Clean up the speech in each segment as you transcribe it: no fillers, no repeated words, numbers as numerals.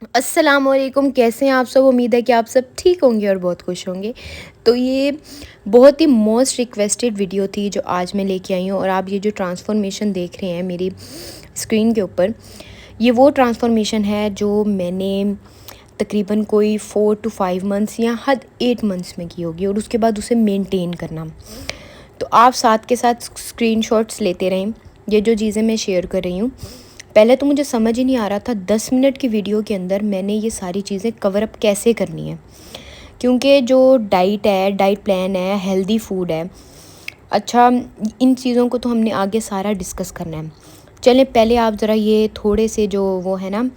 अस्सलामुअलैकुम, कैसे हैं आप सब। उम्मीद है कि आप सब ठीक होंगे और बहुत खुश होंगे। तो ये बहुत ही मोस्ट रिक्वेस्टेड वीडियो थी जो आज मैं लेके आई हूँ। और आप ये जो ट्रांसफॉर्मेशन देख रहे हैं मेरी स्क्रीन के ऊपर, ये वो ट्रांसफॉर्मेशन है जो मैंने तकरीबन कोई 4 to 5 मंथ्स या हद 8 मंथ्स में की होगी, और उसके बाद उसे मेंटेन करना। तो आप साथ के साथ स्क्रीनशॉट्स लेते रहें। ये जो चीज़ें मैं शेयर कर रही हूँ, पहले तो मुझे समझ ही नहीं आ रहा था 10 मिनट की वीडियो के अंदर मैंने ये सारी चीज़ें कवर अप कैसे करनी है, क्योंकि जो डाइट है, डाइट प्लान है, हेल्दी फूड है, अच्छा, इन चीज़ों को तो हमने आगे सारा डिस्कस करना है। चलें, पहले आप ज़रा ये थोड़े से जो वो है ना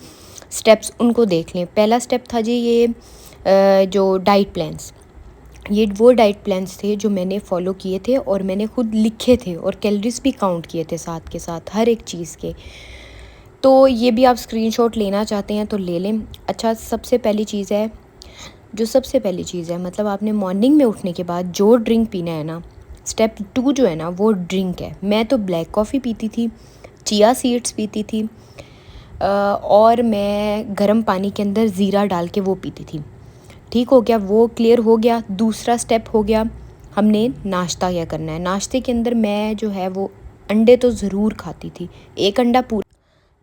स्टेप्स, उनको देख लें। पहला स्टेप था जी ये जो डाइट प्लान्स, ये वो डाइट प्लान्स थे जो मैंने फॉलो किए थे और मैंने खुद लिखे थे, और कैलोरीज भी काउंट किए थे साथ के साथ हर एक चीज़ के। तो ये भी आप स्क्रीनशॉट लेना चाहते हैं तो ले लें। अच्छा, सबसे पहली चीज़ है मतलब आपने मॉर्निंग में उठने के बाद जो ड्रिंक पीना है ना, स्टेप 2 जो है ना वो ड्रिंक है। मैं तो ब्लैक कॉफ़ी पीती थी, चिया सीड्स पीती थी, और मैं गर्म पानी के अंदर ज़ीरा डाल के वो पीती थी। ठीक हो गया, वो क्लियर हो गया। दूसरा स्टेप हो गया, हमने नाश्ता क्या करना है। नाश्ते के अंदर मैं जो है वो अंडे तो ज़रूर खाती थी। एक अंडा पूरा,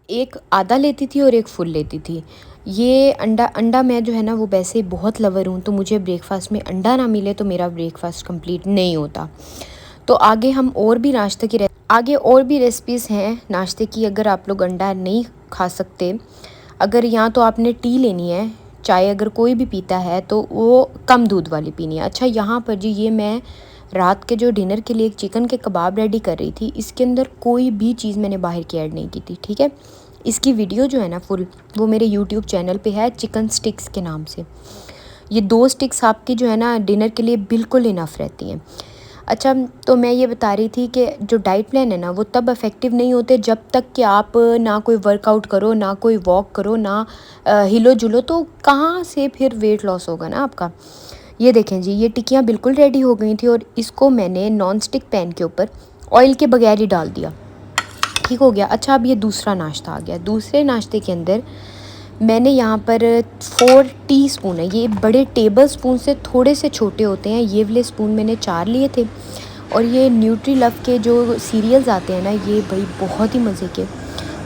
एक आधा लेती थी और एक फुल लेती थी। ये अंडा अंडा मैं जो है ना वो वैसे बहुत लवर हूँ, तो मुझे ब्रेकफास्ट में अंडा ना मिले तो मेरा ब्रेकफास्ट कंप्लीट नहीं होता। तो आगे हम और भी आगे और भी रेसिपीज़ हैं नाश्ते की। अगर आप लोग अंडा नहीं खा सकते, अगर यहाँ तो आपने टी लेनी है, चाय अगर कोई भी पीता है तो वो कम दूध वाली पीनी है। अच्छा, यहाँ पर जी ये मैं रात के जो डिनर के लिए एक चिकन के कबाब रेडी कर रही थी, इसके अंदर कोई भी चीज़ मैंने बाहर की ऐड नहीं की थी। ठीक है, इसकी वीडियो जो है ना फुल, वो मेरे यूट्यूब चैनल पे है, चिकन स्टिक्स के नाम से। ये 2 स्टिक्स आपकी जो है ना डिनर के लिए बिल्कुल इनफ रहती हैं। अच्छा, तो मैं ये बता रही थी कि जो डाइट प्लान है ना वो तब इफ़ेक्टिव नहीं होते जब तक कि आप ना कोई वर्कआउट करो, ना कोई वॉक करो, ना हिलो जुलो, तो कहाँ से फिर वेट लॉस होगा ना आपका। ये देखें जी, ये टिक्कियाँ बिल्कुल रेडी हो गई थी और इसको मैंने नॉन स्टिक पैन के ऊपर ऑयल के बगैर ही डाल दिया। ठीक हो गया। अच्छा, अब ये दूसरा नाश्ता आ गया। दूसरे नाश्ते के अंदर मैंने यहाँ पर 4 टीस्पून है, ये बड़े टेबल स्पून से थोड़े से छोटे होते हैं, ये वाले स्पून मैंने 4 लिए थे। और ये न्यूट्री लव के जो सीरियल्स आते हैं ना, ये भाई बहुत ही मज़े के,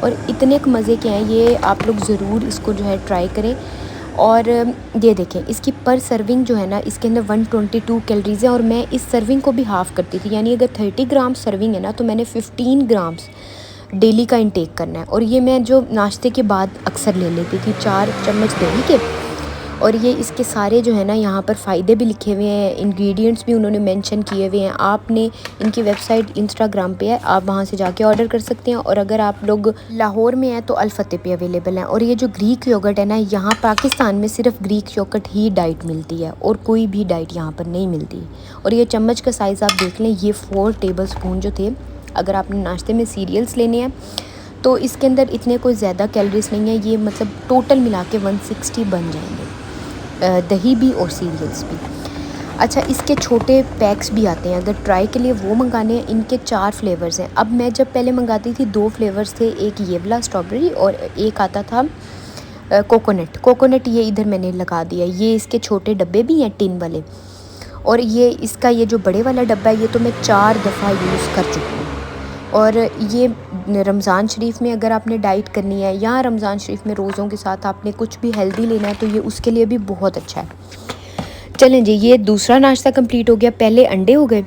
और इतने मज़े के हैं ये, आप लोग ज़रूर इसको जो है ट्राई करें। और ये देखें, इसकी पर सर्विंग जो है ना, इसके अंदर 122 कैलोरीज़ है, और मैं इस सर्विंग को भी हाफ़ करती थी। यानी अगर 30 ग्राम सर्विंग है ना, तो मैंने 15 ग्राम्स डेली का इंटेक करना है। और ये मैं जो नाश्ते के बाद अक्सर ले लेती थी 4 चम्मच दही के। और ये इसके सारे जो है ना यहाँ पर फ़ायदे भी लिखे हुए हैं, इंग्रेडिएंट्स भी उन्होंने मेंशन किए हुए हैं। आपने इनकी वेबसाइट इंस्टाग्राम पे है, आप वहाँ से जाके ऑर्डर कर सकते हैं। और अगर आप लोग लाहौर में हैं तो अल-फतेह पे अवेलेबल हैं। और ये जो ग्रीक योगर्ट है ना, यहाँ पाकिस्तान में सिर्फ ग्रीक योगर्ट ही डाइट मिलती है और कोई भी डाइट यहाँ पर नहीं मिलती। और ये चम्मच का साइज़ आप देख लें, ये 4 टेबल स्पून जो थे। अगर आपने नाश्ते में सीरियल्स लेने हैं तो इसके अंदर इतने कोई ज़्यादा कैलोरीज नहीं है, ये मतलब टोटल मिला के 160 बन जाएंगे, दही भी और सीरियल्स भी। अच्छा, इसके छोटे पैक्स भी आते हैं, अगर ट्राई के लिए वो मंगाने हैं। इनके 4 फ्लेवर्स हैं। अब मैं जब पहले मंगाती थी 2 फ्लेवर्स थे, एक ये वाला स्ट्रॉबेरी और एक आता था कोकोनट। ये इधर मैंने लगा दिया। ये इसके छोटे डब्बे भी हैं टिन वाले, और ये इसका ये जो बड़े वाला डब्बा है, ये तो मैं 4 दफ़ा यूज़ कर चुकी हूँ। और ये रमज़ान शरीफ में अगर आपने डाइट करनी है, या रमज़ान शरीफ में रोज़ों के साथ आपने कुछ भी हेल्दी लेना है, तो ये उसके लिए भी बहुत अच्छा है। चलें जी, ये दूसरा नाश्ता कंप्लीट हो गया। पहले अंडे हो गए,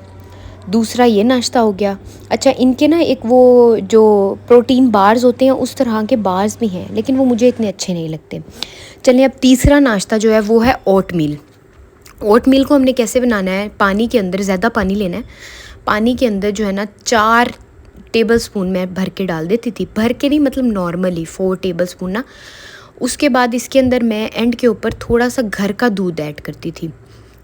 दूसरा ये नाश्ता हो गया। अच्छा, इनके ना एक वो जो प्रोटीन बार्स होते हैं, उस तरह के बार्स भी हैं, लेकिन वो मुझे इतने अच्छे नहीं लगते। चलें, अब तीसरा नाश्ता जो है वो है ओटमील। ओटमील को हमने कैसे बनाना है, पानी के अंदर ज़्यादा पानी लेना है। पानी के अंदर जो है ना 4 टेबल स्पून मैं भर के डाल देती थी, भर के नहीं मतलब नॉर्मली 4 टेबल स्पून ना। उसके बाद इसके अंदर मैं एंड के ऊपर थोड़ा सा घर का दूध ऐड करती थी।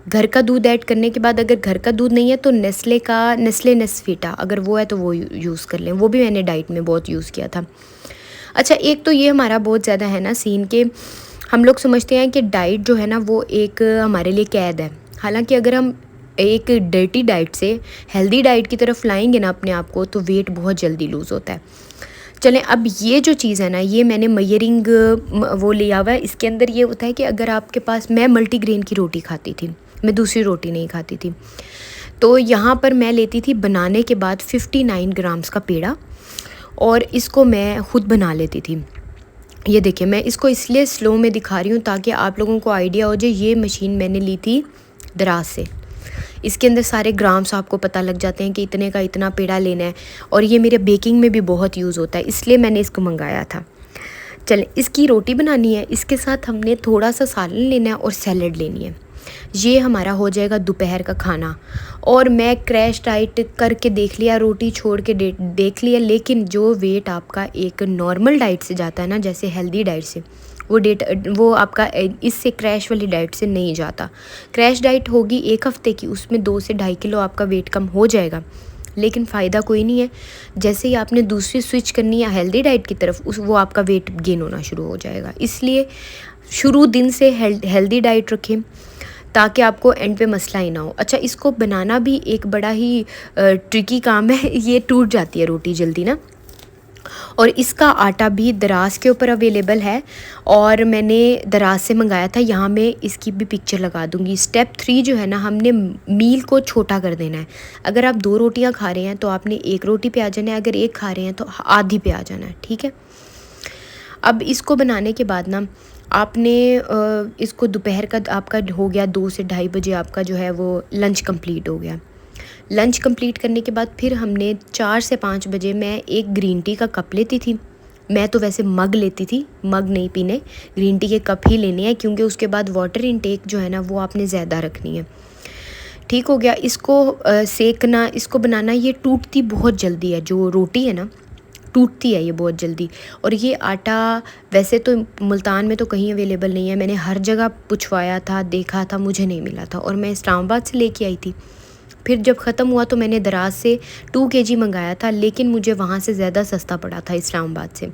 घर का दूध ऐड करने के बाद अगर घर का दूध नहीं है तो नेस्ले नेस्वीटा अगर वो है तो वो यूज़ कर लें, वो भी मैंने डाइट में बहुत यूज़ किया था। अच्छा, एक तो ये हमारा बहुत ज़्यादा है ना सीन के, हम लोग समझते हैं कि डाइट जो है ना वो एक हमारे लिए कैद है। हालांकि अगर हम एक डर्टी डाइट से हेल्दी डाइट की तरफ लाएंगे ना अपने आप को, तो वेट बहुत जल्दी लूज़ होता है। चलें, अब ये जो चीज़ है ना, ये मैंने मयरिंग वो लिया हुआ है। इसके अंदर ये होता है कि अगर आपके पास, मैं मल्टीग्रेन की रोटी खाती थी, मैं दूसरी रोटी नहीं खाती थी, तो यहाँ पर मैं लेती थी बनाने के बाद 59 ग्राम्स का पेड़ा, और इसको मैं ख़ुद बना लेती थी। ये देखिए, मैं इसको इसलिए स्लो में दिखा रही हूँ ताकि आप लोगों को आइडिया हो जाए। ये मशीन मैंने ली थी दराज से, इसके अंदर सारे ग्राम्स आपको पता लग जाते हैं कि इतने का इतना पेड़ा लेना है, और ये मेरे बेकिंग में भी बहुत यूज़ होता है, इसलिए मैंने इसको मंगाया था। चलें, इसकी रोटी बनानी है, इसके साथ हमने थोड़ा सा सालन लेना है और सैलड लेनी है। ये हमारा हो जाएगा दोपहर का खाना। और मैं क्रैश डाइट करके देख लिया, रोटी छोड़ के देख लिया, लेकिन जो वेट आपका एक नॉर्मल डाइट से जाता है ना, जैसे हेल्दी डाइट से, वो आपका इससे क्रैश वाली डाइट से नहीं जाता। क्रैश डाइट होगी 1 हफ़्ते की, उसमें 2 से 2.5 किलो आपका वेट कम हो जाएगा, लेकिन फ़ायदा कोई नहीं है। जैसे ही आपने दूसरी स्विच करनी है हेल्दी डाइट की तरफ, वो आपका वेट गेन होना शुरू हो जाएगा। इसलिए शुरू दिन से हेल्दी डाइट रखें ताकि आपको एंड पे मसला ही ना हो। अच्छा, इसको बनाना भी एक बड़ा ही ट्रिकी काम है, ये टूट जाती है रोटी जल्दी ना। और इसका आटा भी दराज के ऊपर अवेलेबल है, और मैंने दराज से मंगाया था। यहाँ मैं इसकी भी पिक्चर लगा दूँगी। स्टेप 3 जो है ना, हमने मील को छोटा कर देना है। अगर आप 2 रोटियाँ खा रहे हैं तो आपने 1 रोटी पे आ जाना है, अगर 1 खा रहे हैं तो आधी पे आ जाना है, ठीक है। अब इसको बनाने के बाद ना, आपने इसको दोपहर का आपका हो गया 2 से 2:30 बजे, आपका जो है वो लंच कंप्लीट हो गया। लंच कंप्लीट करने के बाद फिर हमने 4 से 5 बजे, मैं एक ग्रीन टी का कप लेती थी। मैं तो वैसे मग लेती थी, मग नहीं पीने, ग्रीन टी के कप ही लेने हैं, क्योंकि उसके बाद वाटर इनटेक जो है ना वो आपने ज़्यादा रखनी है। ठीक हो गया। इसको सेकना, इसको बनाना, ये टूटती बहुत जल्दी है, जो रोटी है ना टूटती है ये बहुत जल्दी। और ये आटा वैसे तो मुल्तान में तो कहीं अवेलेबल नहीं है, मैंने हर जगह पूछवाया था, देखा था, मुझे नहीं मिला था, और मैं इस्लामाबाद से लेके आई थी। फिर जब ख़त्म हुआ तो मैंने दराज से 2 kg मंगाया था, लेकिन मुझे वहाँ से ज़्यादा सस्ता पड़ा था इस्लामाबाद से।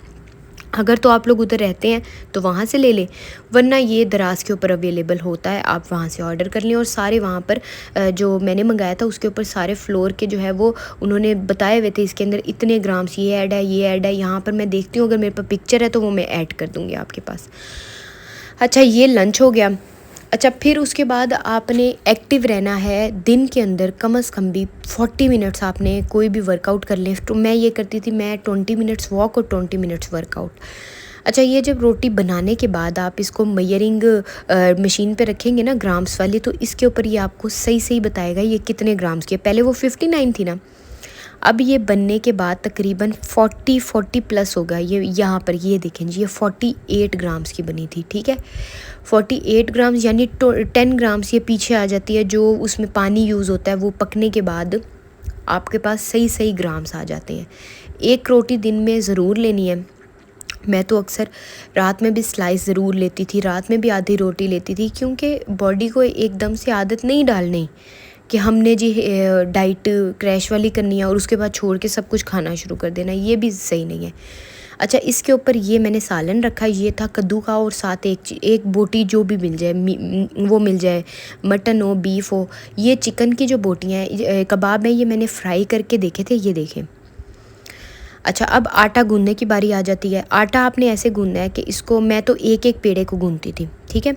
अगर तो आप लोग उधर रहते हैं तो वहाँ से ले लें, वरना ये दराज के ऊपर अवेलेबल होता है, आप वहाँ से ऑर्डर कर लें। और सारे वहाँ पर जो मैंने मंगाया था उसके ऊपर सारे फ्लोर के जो है वो उन्होंने बताए हुए थे, इसके अंदर इतने ग्राम्स ये ऐड है, ये ऐड है। यहाँ पर मैं देखती हूँ, अगर मेरे पास पिक्चर है तो वो मैं ऐड कर दूँगी आपके पास। अच्छा, ये लंच हो गया। अच्छा, फिर उसके बाद आपने एक्टिव रहना है दिन के अंदर, कम से कम भी 40 मिनट्स आपने कोई भी वर्कआउट कर लें। तो मैं ये करती थी, मैं 20 मिनट्स वॉक और 20 मिनट्स वर्कआउट। अच्छा, ये जब रोटी बनाने के बाद आप इसको मयरिंग मशीन पे रखेंगे ना ग्राम्स वाली, तो इसके ऊपर ये आपको सही सही बताएगा ये कितने ग्राम्स की है। पहले वो 59 थी ना, अब ये बनने के बाद तकरीबन 40 प्लस होगा। ये यहाँ पर ये देखें जी, ये 48 ग्राम्स की बनी थी, ठीक है। 48 ग्राम्स यानी 10 ग्राम्स ये पीछे आ जाती है, जो उसमें पानी यूज़ होता है वो पकने के बाद आपके पास सही सही ग्राम्स आ जाते हैं। एक रोटी दिन में ज़रूर लेनी है। मैं तो अक्सर रात में भी स्लाइस ज़रूर लेती थी, रात में भी आधी रोटी लेती थी, क्योंकि बॉडी को एकदम से आदत नहीं डालनी कि हमने जी डाइट क्रैश वाली करनी है और उसके बाद छोड़ के सब कुछ खाना शुरू कर देना, ये भी सही नहीं है। अच्छा, इसके ऊपर ये मैंने सालन रखा, ये था कद्दू का, और साथ एक बोटी जो भी मिल जाए, वो मिल जाए, मटन हो, बीफ हो। ये चिकन की जो बोटियाँ हैं, कबाब हैं, ये मैंने फ्राई करके देखे थे, ये देखें। अच्छा, अब आटा गूंदने की बारी आ जाती है। आटा आपने ऐसे गूंदना है कि इसको, मैं तो एक एक पेड़े को गूंदती थी, ठीक है।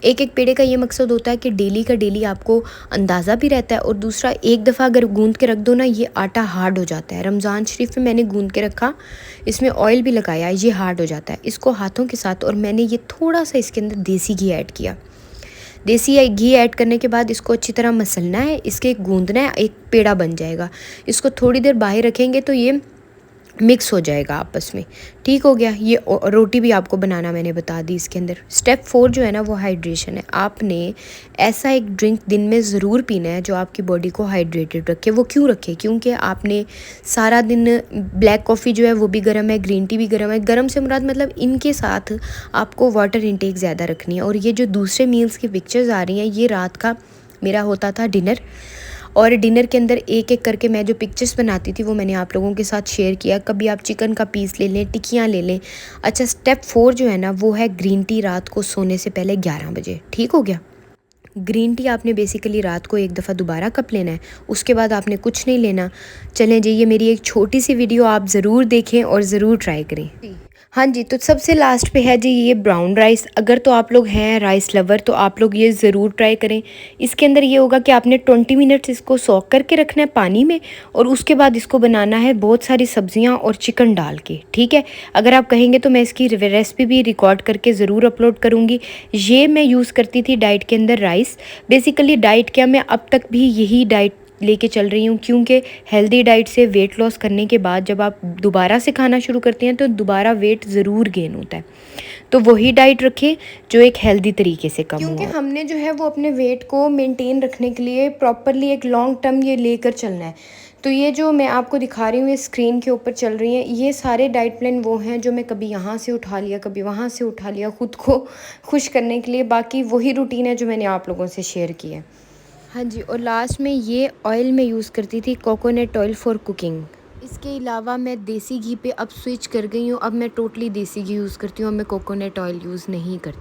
एक एक पेड़े का ये मकसद होता है कि डेली का डेली आपको अंदाज़ा भी रहता है, और दूसरा एक दफ़ा अगर गूंद के रख दो ना, ये आटा हार्ड हो जाता है। रमज़ान शरीफ में मैंने गूंद के रखा, इसमें ऑयल भी लगाया, ये हार्ड हो जाता है। इसको हाथों के साथ, और मैंने ये थोड़ा सा इसके अंदर देसी घी ऐड किया। देसी घी ऐड करने के बाद इसको अच्छी तरह मसलना है, इसके गूंदना है, एक पेड़ा बन जाएगा। इसको थोड़ी देर बाहर रखेंगे तो ये मिक्स हो जाएगा आपस में, ठीक हो गया। ये रोटी भी आपको बनाना मैंने बता दी इसके अंदर। स्टेप 4 जो है ना वो हाइड्रेशन है। आपने ऐसा एक ड्रिंक दिन में ज़रूर पीना है जो आपकी बॉडी को हाइड्रेटेड रखे। वो क्यों रखे? क्योंकि आपने सारा दिन, ब्लैक कॉफ़ी जो है वो भी गर्म है, ग्रीन टी भी गर्म है। गर्म से मुराद मतलब इनके साथ आपको वाटर इंटेक ज़्यादा रखनी है। और ये जो दूसरे मील्स की पिक्चर्स आ रही हैं, ये रात का मेरा होता था डिनर, और डिनर के अंदर एक एक करके मैं जो पिक्चर्स बनाती थी वो मैंने आप लोगों के साथ शेयर किया। कभी आप चिकन का पीस ले लें, टिक्कियाँ ले लें। अच्छा, स्टेप 4 जो है ना वो है ग्रीन टी रात को सोने से पहले 11 बजे, ठीक हो गया। ग्रीन टी आपने बेसिकली रात को एक दफ़ा दोबारा कप लेना है, उसके बाद आपने कुछ नहीं लेना। चलें जी, ये मेरी एक छोटी सी वीडियो आप ज़रूर देखें और ज़रूर ट्राई करें। हाँ जी, तो सबसे लास्ट पे है जी ये ब्राउन राइस। अगर तो आप लोग हैं राइस लवर तो आप लोग ये ज़रूर ट्राई करें। इसके अंदर ये होगा कि आपने 20 मिनट्स इसको सॉक करके रखना है पानी में, और उसके बाद इसको बनाना है बहुत सारी सब्जियां और चिकन डाल के, ठीक है। अगर आप कहेंगे तो मैं इसकी रेसिपी भी रिकॉर्ड करके ज़रूर अपलोड करूँगी। ये मैं यूज़ करती थी डाइट के अंदर राइस। बेसिकली डाइट क्या, मैं अब तक भी यही डाइट लेके चल रही हूँ, क्योंकि हेल्दी डाइट से वेट लॉस करने के बाद जब आप दोबारा से खाना शुरू करते हैं तो दोबारा वेट ज़रूर गेन होता है। तो वही डाइट रखें जो एक हेल्दी तरीके से कम हो, क्योंकि हमने जो है वो अपने वेट को मेंटेन रखने के लिए प्रॉपरली एक लॉन्ग टर्म ये लेकर चलना है। तो ये जो मैं आपको दिखा रही हूँ ये स्क्रीन के ऊपर चल रही हैं, ये सारे डाइट प्लान वो हैं जो मैं कभी यहाँ से उठा लिया, कभी वहाँ से उठा लिया, ख़ुद को खुश करने के लिए। बाकी वही रूटीन है जो मैंने आप लोगों से शेयर की है। हाँ जी, और लास्ट में ये ऑयल मैं यूज़ करती थी कोकोनट ऑयल फॉर कुकिंग। इसके अलावा मैं देसी घी पे अब स्विच कर गई हूँ। अब मैं टोटली देसी घी यूज़ करती हूँ, अब मैं कोकोनट ऑयल यूज़ नहीं करती।